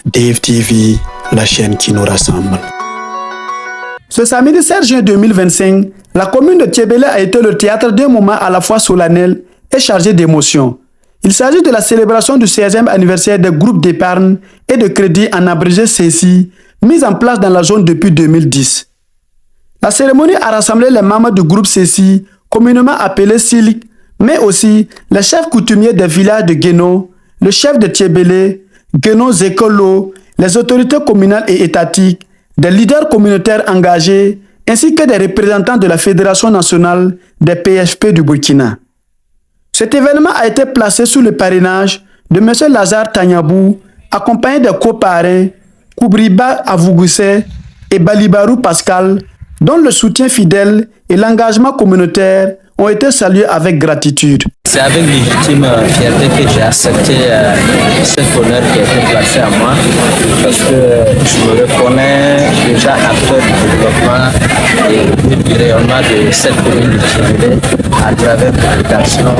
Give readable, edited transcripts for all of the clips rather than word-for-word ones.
Dave TV, la chaîne qui nous rassemble. Ce samedi 7 juin 2025, la commune de Thiébélé a été le théâtre d'un moment à la fois solennel et chargé d'émotions. Il s'agit de la célébration du 16e anniversaire des groupes d'épargne et de crédit en abrégé CECI, mis en place dans la zone depuis 2010. La cérémonie a rassemblé les membres du groupe CECI, communément appelé SILIC, mais aussi les chefs coutumiers des villages de Guéno, le chef de Thiébélé, Guéno Zekolo, les autorités communales et étatiques, des leaders communautaires engagés, ainsi que des représentants de la Fédération nationale des PFP du Burkina. Cet événement a été placé sous le parrainage de M. Lazare Tanyabou, accompagné de coparrains Koubriba Avougousset et Balibarou Pascal, dont le soutien fidèle et l'engagement communautaire ont été salués avec gratitude. C'est avec légitime fierté que j'ai accepté cet honneur qui a été placé à moi, parce que je me reconnais déjà acteur du développement et du rayonnement de cette commune de Thiébélé à travers l'éducation.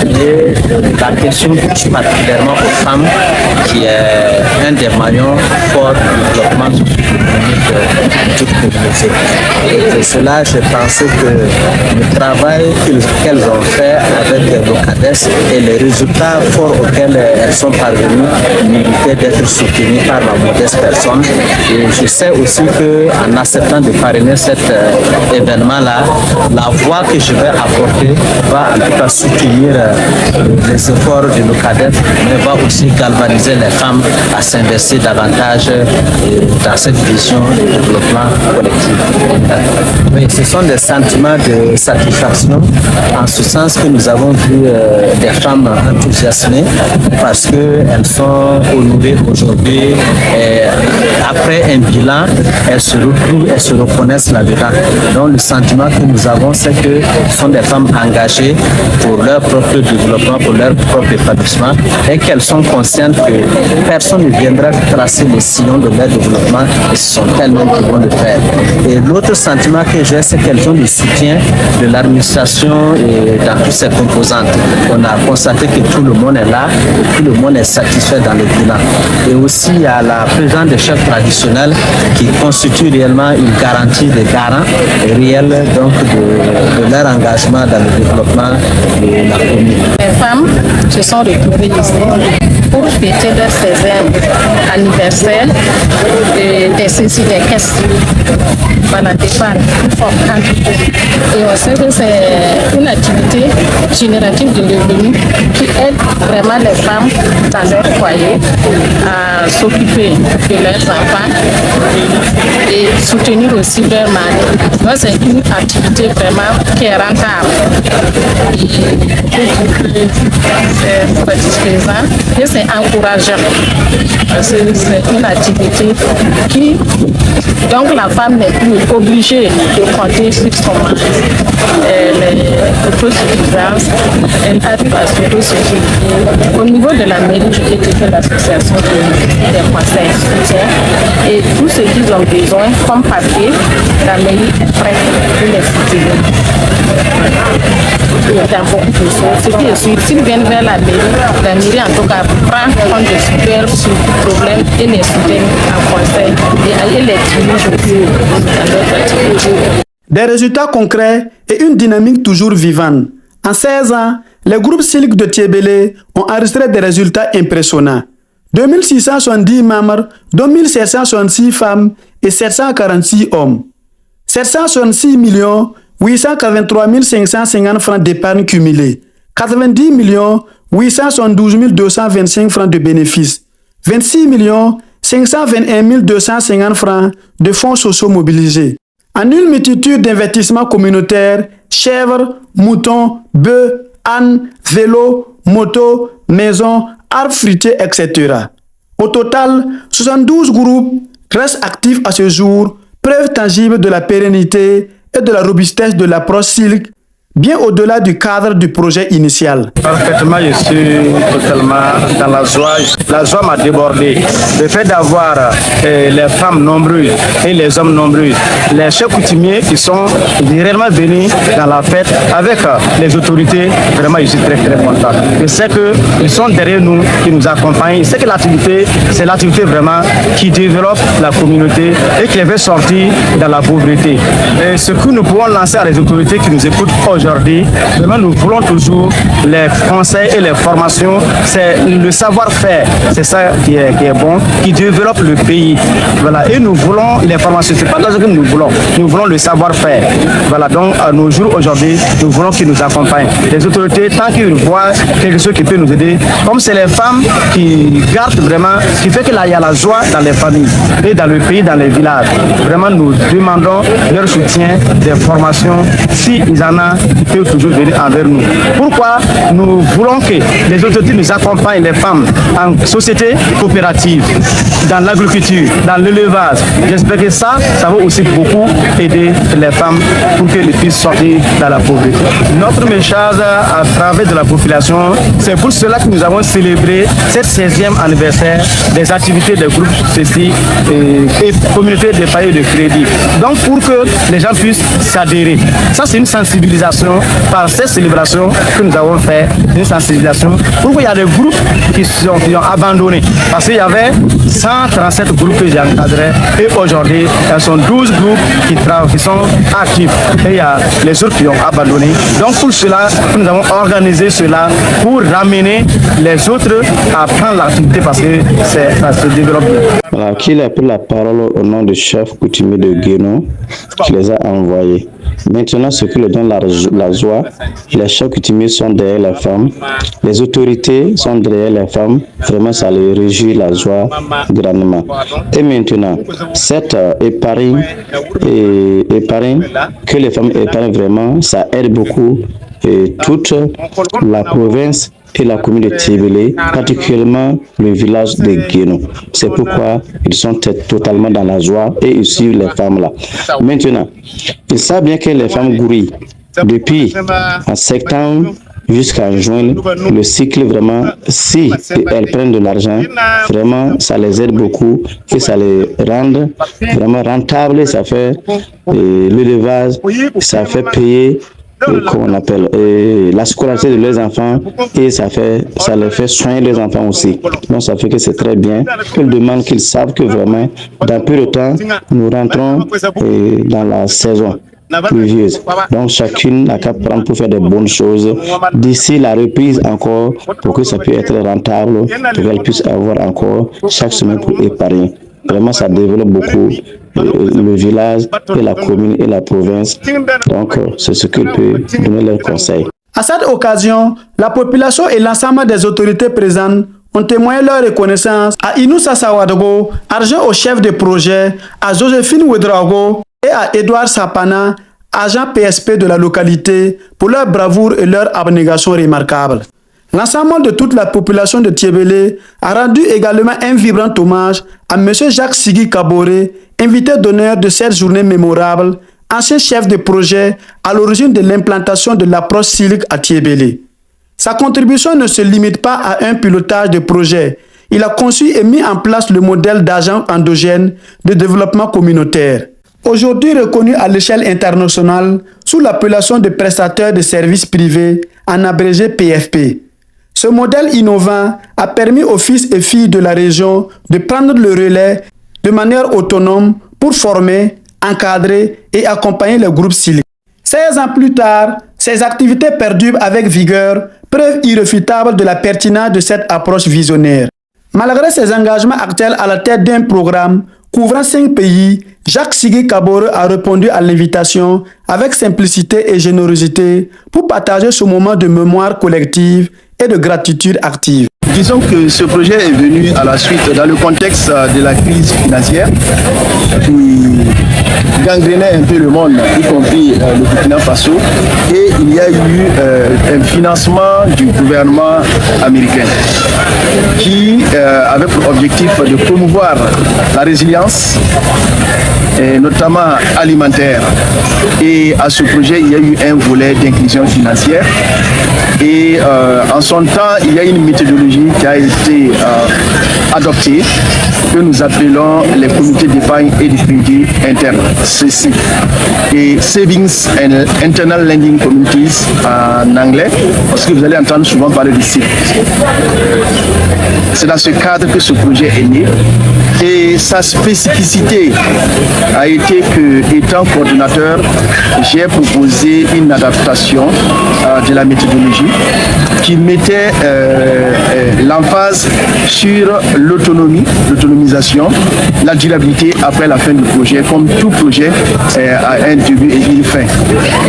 Et la question touche particulièrement aux femmes, qui est un des maillons forts du développement socio-économique de toute communauté. C'est cela, j'ai pensé que le travail qu'elles ont fait avec l'OCADES et les résultats forts auxquels elles sont parvenues méritaient d'être soutenus par ma modeste personne. Et je sais aussi qu'en acceptant de parrainer cet événement-là, la voix que je vais apporter va en tout cas soutenir les efforts de l'OCADES, mais va aussi galvaniser les femmes à s'investir davantage dans cette vision de développement collectif. Mais ce sont des sentiments de satisfaction, en ce sens que nous avons vu des femmes enthousiasmées parce qu'elles sont honorées aujourd'hui. Après un bilan, elles se retrouvent, elles se reconnaissent là-dedans. Donc le sentiment que nous avons, c'est que ce sont des femmes engagées pour leur propre développement, pour leur propre établissement, et qu'elles sont conscientes que personne ne viendra tracer les sillons de leur développement, et ce sont elles-mêmes qui vont le faire. Et l'autre sentiment que j'ai, c'est qu'elles ont le soutien de l'administration et dans toutes ses composantes. On a constaté que tout le monde est là, et tout le monde est satisfait dans le bilan. Et aussi, il y a la présence des chefs traditionnels qui constituent réellement une garantie de garant réel donc de leur engagement dans le développement de la commune. Les femmes se sont retrouvées ici pour fêter leur 16e anniversaire des CECI des caisses. Voilà, d'épargne importante. Et on sait que c'est une activité générative de revenus qui aide vraiment les femmes dans leur foyer à s'occuper de leurs enfants et soutenir aussi leur mari. Donc c'est une activité vraiment qui est rentable. C'est satisfaisant et c'est encourageant. Parce que c'est une activité qui, donc la femme n'est plus obligée de compter sur son mari. L'autosuffisance, elle arrive à s'autosuffire. Au niveau de la mairie, j'ai été l'association des conseils soutien et tout ce qu'ils ont besoin comme papier, la mairie est prête pour les soutenir. Il y a beaucoup de choses. Ce qui est sûr, s'ils viennent vers la mairie en tout cas prend compte de super problèmes et les soutient en conseil et les dirige aussi dans leur activité. Des résultats concrets et une dynamique toujours vivante. En 16 ans, les groupes SILIC de Thiébélé ont enregistré des résultats impressionnants. 2670 membres, dont 1766 femmes et 746 hommes. 766 883 550 francs d'épargne cumulée. 90 872 225 francs de bénéfices. 26 521 250 francs de fonds sociaux mobilisés. En une multitude d'investissements communautaires, chèvres, moutons, bœufs, ânes, vélos, motos, maisons, arbres fruitiers, etc. Au total, 72 groupes restent actifs à ce jour, preuve tangible de la pérennité et de la robustesse de l'approche SILIC bien au-delà du cadre du projet initial. Parfaitement, je suis totalement dans la joie. La joie m'a débordé. Le fait d'avoir les femmes nombreuses et les hommes nombreux, les chefs coutumiers qui sont réellement venus dans la fête avec les autorités, vraiment, je suis très très content. Je sais qu'ils sont derrière nous, qui nous accompagnent. Je sais que l'activité, c'est l'activité vraiment qui développe la communauté et qui les fait sortir dans la pauvreté. Et ce que nous pouvons lancer à les autorités qui nous écoutent aujourd'hui, vraiment nous voulons toujours les conseils et les formations, c'est le savoir-faire, c'est ça qui est bon, qui développe le pays. Voilà. Et nous voulons les formations, c'est pas l'argent que nous voulons le savoir-faire. Voilà, donc à nos jours aujourd'hui, nous voulons qu'ils nous accompagnent. Les autorités, tant qu'ils voient quelque chose qui peut nous aider, comme c'est les femmes qui gardent vraiment, qui fait qu'il y a la joie dans les familles et dans le pays, dans les villages. Vraiment, nous demandons leur soutien, des formations, s'ils en ont, ils peuvent toujours venir envers nous. Pourquoi nous voulons que les autorités nous accompagnent, les femmes, en société coopérative, dans l'agriculture, dans l'élevage. J'espère que ça va aussi beaucoup aider les femmes pour qu'elles puissent sortir dans la pauvreté. Notre message à travers de la population, c'est pour cela que nous avons célébré cette 16e anniversaire des activités des groupes ceci et communautés de foyers de crédit. Donc pour que les gens puissent s'adhérer. Ça c'est une sensibilisation par cette célébration que nous avons fait, une sensibilisation. Pourquoi il y a des groupes qui ont abandonné? Parce qu'il y avait 137 groupes que j'ai encadrés et aujourd'hui, il y a 12 groupes qui sont actifs et il y a les autres qui ont abandonné. Donc pour cela, nous avons organisé cela pour ramener les autres à prendre l'activité parce que ça se développe bien. Voilà, qui a pris la parole au nom du chef coutumier de Guénon qui les a envoyés. Maintenant, ce qui leur donne la joie, les chefs coutumiers sont derrière les femmes, les autorités sont derrière les femmes, vraiment ça les réjouit la joie grandement. Et maintenant, cette épargne que les femmes épargnent vraiment, ça aide beaucoup toute la province et la commune de Tchébélé, particulièrement le village de Guénon. C'est pourquoi ils sont totalement dans la joie et ils suivent les femmes là. Maintenant, ils savent bien que les femmes gourillent. Depuis en septembre jusqu'à juin, le cycle vraiment, si elles prennent de l'argent, vraiment ça les aide beaucoup et ça les rend vraiment rentable, ça fait l'élevage, ça fait payer comment on appelle la scolarité de leurs enfants et ça les fait soigner les enfants aussi. Donc ça fait que c'est très bien. Ils demandent qu'ils savent que vraiment dans peu de temps nous rentrons dans la saison pluvieuse. Donc chacune n'a qu'à prendre pour faire de bonnes choses d'ici la reprise encore pour que ça puisse être rentable, pour qu'elle puisse avoir encore chaque semaine pour épargner. Vraiment ça développe beaucoup le village et la commune et la province. Donc c'est ce que peut donner leurs conseils. À cette occasion, la population et l'ensemble des autorités présentes ont témoigné leur reconnaissance à Inoussa Sawadogo, argent au chef de projet, à Joséphine Ouedraogo et à Edouard Sapana, agent PSP de la localité, pour leur bravoure et leur abnégation remarquable. L'ensemble de toute la population de Tchébélé a rendu également un vibrant hommage à M. Jacques Sigui Kaboré, invité d'honneur de cette journée mémorable, ancien chef de projet à l'origine de l'implantation de l'approche civique à Tchébélé. Sa contribution ne se limite pas à un pilotage de projet. Il a conçu et mis en place le modèle d'agent endogène de développement communautaire. Aujourd'hui reconnu à l'échelle internationale sous l'appellation de prestataire de services privés, en abrégé PFP. Ce modèle innovant a permis aux fils et filles de la région de prendre le relais de manière autonome pour former, encadrer et accompagner les groupes civiques. 16 ans plus tard, ces activités perdurent avec vigueur, preuve irréfutable de la pertinence de cette approche visionnaire. Malgré ses engagements actuels à la tête d'un programme couvrant 5 pays, Jacques Sigui Kaboré a répondu à l'invitation avec simplicité et générosité pour partager ce moment de mémoire collective et de gratitude active. Disons que ce projet est venu à la suite dans le contexte de la crise financière qui gangrénait un peu le monde, y compris le Burkina Faso, et il y a eu un financement du gouvernement américain qui avait pour objectif de promouvoir la résilience, et notamment alimentaire. Et à ce projet, il y a eu un volet d'inclusion financière. Et en son temps, il y a une méthodologie qui a été adoptée, que nous appelons les comités d'épargne et de crédit interne, CECI, et Savings and Internal Lending Committees en anglais, parce que vous allez entendre souvent parler de CECI. C'est dans ce cadre que ce projet est né. Et sa spécificité a été que, étant coordonnateur, j'ai proposé une adaptation de la méthodologie qui mettait l'emphase sur l'autonomisation, la durabilité après la fin du projet. Comme tout projet a un début et une fin.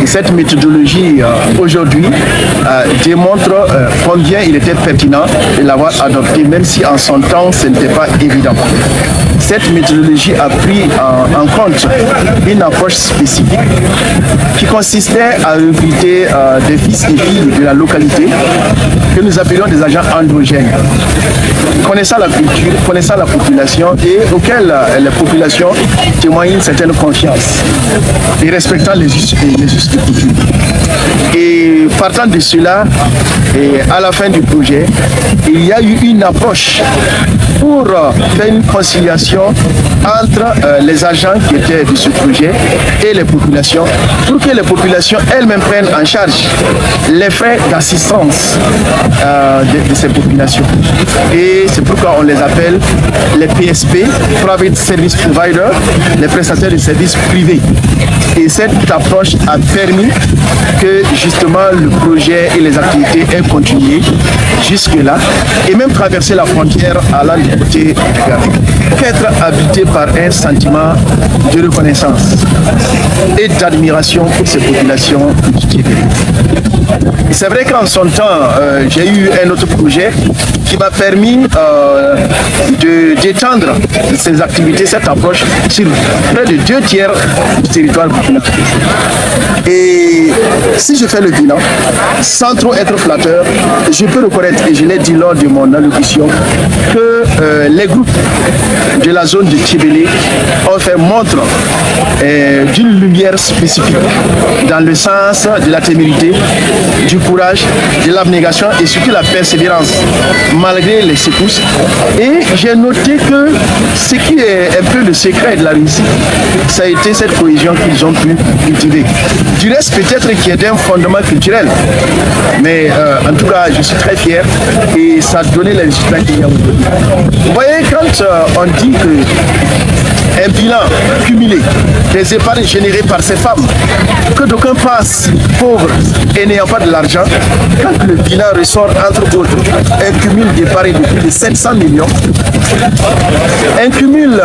Et cette méthodologie aujourd'hui démontre combien il était pertinent de l'avoir adopté, même si en son temps ce n'était pas évident. Cette méthodologie a pris en compte une approche spécifique qui consistait à recruter des fils et filles de la localité que nous appelions des agents endogènes, connaissant la culture, connaissant la population et auxquels les populations témoignent une certaine confiance et respectant les us et coutumes. Et partant de cela, et à la fin du projet, il y a eu une approche pour faire une conciliation entre les agents qui étaient de ce projet et les populations, pour que les populations elles-mêmes prennent en charge les frais d'assistance de ces populations. Et c'est pourquoi on les appelle les PSP, Private Service Provider, les prestataires de services privés. Et cette approche a permis que justement le projet et les activités aient continué jusque-là et même traverser la frontière allant du côté du Gabon. Qu'être habité par un sentiment de reconnaissance et d'admiration pour ces populations du Québec. C'est vrai qu'en son temps, j'ai eu un autre projet qui m'a permis d'étendre ces activités, cette approche sur près de 2/3 du territoire burkinabé. Et si je fais le bilan, sans trop être flatteur, je peux reconnaître, et je l'ai dit lors de mon allocution, que les groupes de la zone de Tchébélé ont fait montre d'une lumière spécifique dans le sens de la témérité, du courage, de l'abnégation et surtout la persévérance malgré les secousses. Et j'ai noté que ce qui est un peu le secret de la réussite, ça a été cette cohésion qu'ils ont pu cultiver. Du reste, peut-être qu'il y a d'un fondement culturel, mais en tout cas, je suis très fier et ça a donné les résultats qu'il y a aujourd'hui. Vous voyez, quand on dit que un bilan cumulé des épargnes générées par ces femmes, que d'aucuns passent pauvres et n'ayant pas de l'argent, quand le bilan ressort entre autres un cumul d'épargne de plus de 700 millions, un cumul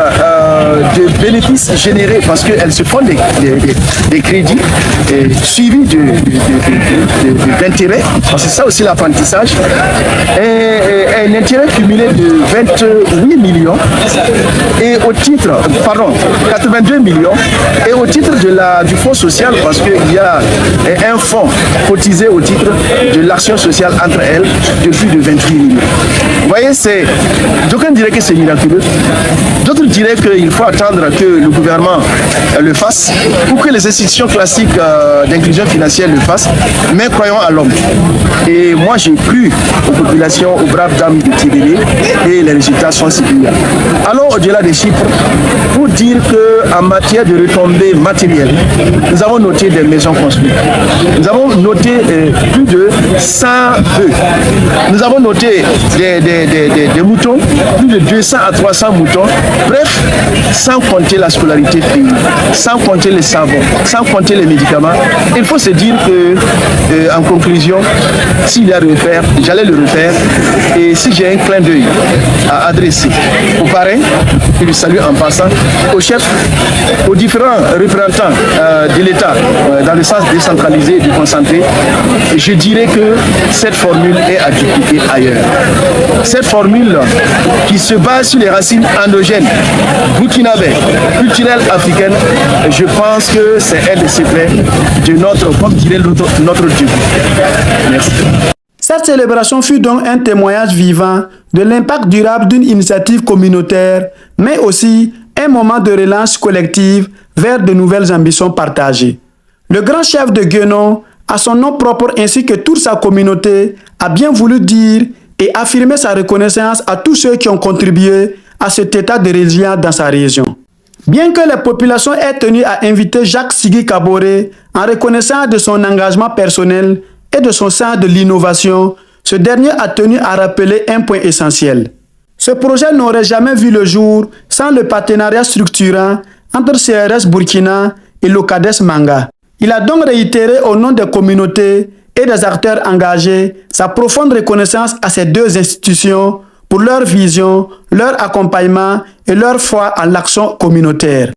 de bénéfices générés parce qu'elles se font des crédits suivis d'intérêts, parce que c'est ça aussi l'apprentissage, et un intérêt cumulé de 28 millions et au titre, 82 millions et au titre du fonds social, parce qu'il y a un fonds cotisé au titre de l'action sociale entre elles de plus de 28 millions. Vous voyez, d'aucuns diraient que c'est miraculeux, d'autres diraient qu'il faut attendre que le gouvernement le fasse ou que les institutions classiques d'inclusion financière le fassent, mais croyons à l'homme. Et moi j'ai cru aux populations, aux braves dames de Tchébélé et les résultats sont similaires. Allons au-delà des chiffres pour dire qu'en matière de retombées matérielles, nous avons noté des maisons construites. Nous avons noté plus de 100 bœufs. Nous avons noté des moutons, plus de 200 à 300 moutons. Bref, sans compter la scolarité payée, sans compter les savons, sans compter les médicaments. Il faut se dire que, en conclusion, s'il y a à refaire, j'allais le refaire. Et si j'ai un clin d'œil à adresser aux parrains que je salue en passant, aux chefs, aux différents représentants de l'État dans le sens décentralisé et déconcentré, je dirais que cette formule est à dupliquer ailleurs. Cette formule qui se base sur les racines endogènes, burkinabè, culturelles africaines, je pense que c'est un des secrets de notre, comme dirait notre Dieu. Merci. Cette célébration fut donc un témoignage vivant de l'impact durable d'une initiative communautaire, mais aussi un moment de relance collective vers de nouvelles ambitions partagées. Le grand chef de Guénon, à son nom propre ainsi que toute sa communauté, a bien voulu dire et affirmer sa reconnaissance à tous ceux qui ont contribué à cet état de résilience dans sa région. Bien que les populations aient tenu à inviter Jacques Sigui Kaboré en reconnaissance de son engagement personnel et de son sens de l'innovation, ce dernier a tenu à rappeler un point essentiel. Ce projet n'aurait jamais vu le jour sans le partenariat structurant entre CRS Burkina et l'OCADES Manga. Il a donc réitéré au nom des communautés et des acteurs engagés sa profonde reconnaissance à ces deux institutions pour leur vision, leur accompagnement et leur foi en l'action communautaire.